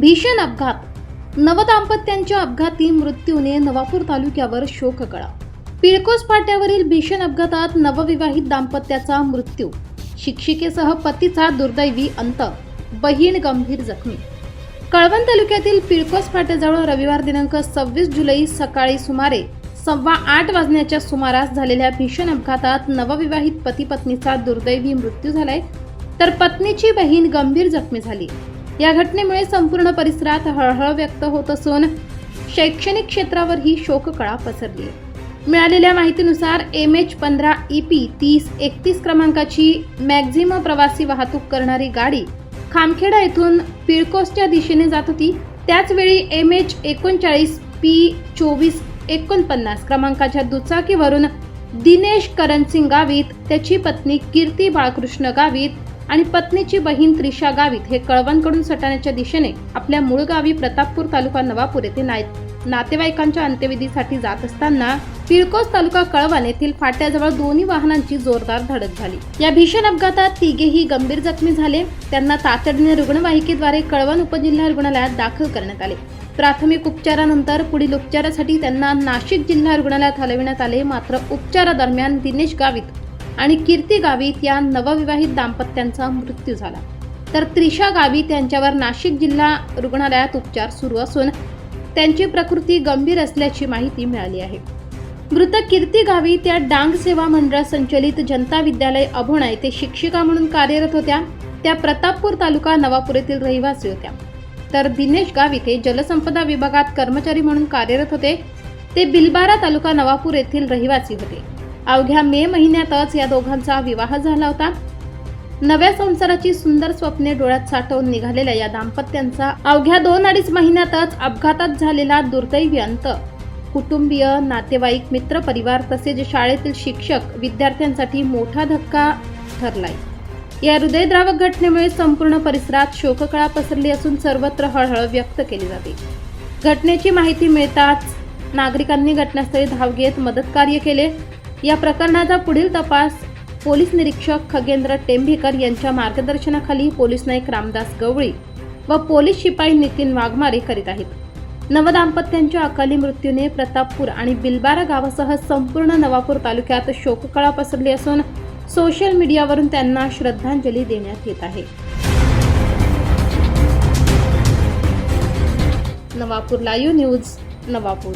भीषण अपघात, नवदाम्पत्यांच्या अपघाती मृत्यूने नवापूर तालुक्यावर शोककळा. पिळकोस फाट्यावरील भीषण अपघातात नवविवाहित दाम्पत्याचा मृत्यू, शिक्षिकेसह पतीचा दुर्दैवी अंत, बहीण गंभीर जखमी. कळवण तालुक्यातील पिळकोस फाट्याजवळ रविवार दिनांक 26 जुलै सकाळी सुमारे 8:15 वाजण्याच्या सुमारास झालेल्या भीषण अपघातात नवविवाहित पती पत्नीचा दुर्दैवी मृत्यू झालाय, तर पत्नीची बहीण गंभीर जखमी झाली. या घटनेमुळे संपूर्ण परिसरात हळहळ व्यक्त होत असून शैक्षणिक क्षेत्रावरही शोककळा पसरली. मिळालेल्या माहितीनुसार MH15 EP 3031 क्रमांकाची मॅक्झिम प्रवासी वाहतूक करणारी गाडी खामखेडा येथून पिळकोसच्या दिशेने जात होती. त्याचवेळी MH39 P 2449 क्रमांकाच्या दुचाकीवरून दिनेश करणसिंग गावित, त्याची पत्नी कीर्ती बाळकृष्ण गावित आणि पत्नीची बहीण त्रिशा गावित हे कळवणकडून सटाण्याच्या दिशेने आपल्या मूळ गावी प्रतापपूर तालुका नवापूर येथे नातेवाईकांच्या अंत्यविधीसाठी जात असताना पिळकोस तालुका कळवण येथील फाट्याजवळ दोन्ही वाहनांची जोरदार धडक झाली. या भीषण अपघातात तिघेही गंभीर जखमी झाले. त्यांना तातडीने रुग्णवाहिकेद्वारे कळवण उपजिल्हा रुग्णालयात दाखल करण्यात आले. प्राथमिक उपचारानंतर पुढील उपचारासाठी त्यांना नाशिक जिल्हा रुग्णालयात हलविण्यात आले. मात्र उपचारादरम्यान दिनेश गावित आणि कीर्ती गावित या नवविवाहित दाम्पत्यांचा मृत्यू झाला, तर त्रिशा गावित यांच्यावर नाशिक जिल्हा रुग्णालयात उपचार सुरू असून त्यांची प्रकृती गंभीर असल्याची माहिती मिळाली आहे. मृत कीर्ती गावित या डांग सेवा मंडळ संचलित जनता विद्यालय अभोणा येथे शिक्षिका म्हणून कार्यरत होत्या. त्या प्रतापपूर तालुका नवापूर येथील रहिवासी होत्या. तर दिनेश गावित हे जलसंपदा विभागात कर्मचारी म्हणून कार्यरत होते. ते बिलबारा तालुका नवापूर येथील रहिवासी होते. अवघ्या मे महिन्यातच या दोघांचा विवाह झाला होता. नव्या संसाराची सुंदर स्वप्ने डोळ्यात साठवून निघालेल्या या दाम्पत्यांचा अवघ्या 2-2.5 महिन्यातच अपघातात झालेला दुर्दैवी अंत कुटुंबीय, नातेवाईक, मित्रपरिवार तसेच शाळेतील शिक्षक, विद्यार्थ्यांसाठी मोठा धक्का ठरलाय. या हृदयद्रावक घटनेमुळे संपूर्ण परिसरात शोककळा पसरली असून सर्वत्र हळहळ व्यक्त केली जाते. घटनेची माहिती मिळताच नागरिकांनी घटनास्थळी धाव घेत मदत कार्य केले. या प्रकरणाचा पुढील तपास पोलीस निरीक्षक खगेंद्र टेंभेकर यांच्या मार्गदर्शनाखाली पोलीस नाईक रामदास गवळी व पोलीस शिपाई नितीन वाघमारे करीत आहेत. नवदाम्पत्यांच्या अकाली मृत्यूने प्रतापपूर आणि बिलबारा गावासह संपूर्ण नवापूर तालुक्यात शोककळा पसरली असून सोशल मीडियावरून त्यांना श्रद्धांजली देण्यात येत आहे. Navapur live news, Navapur.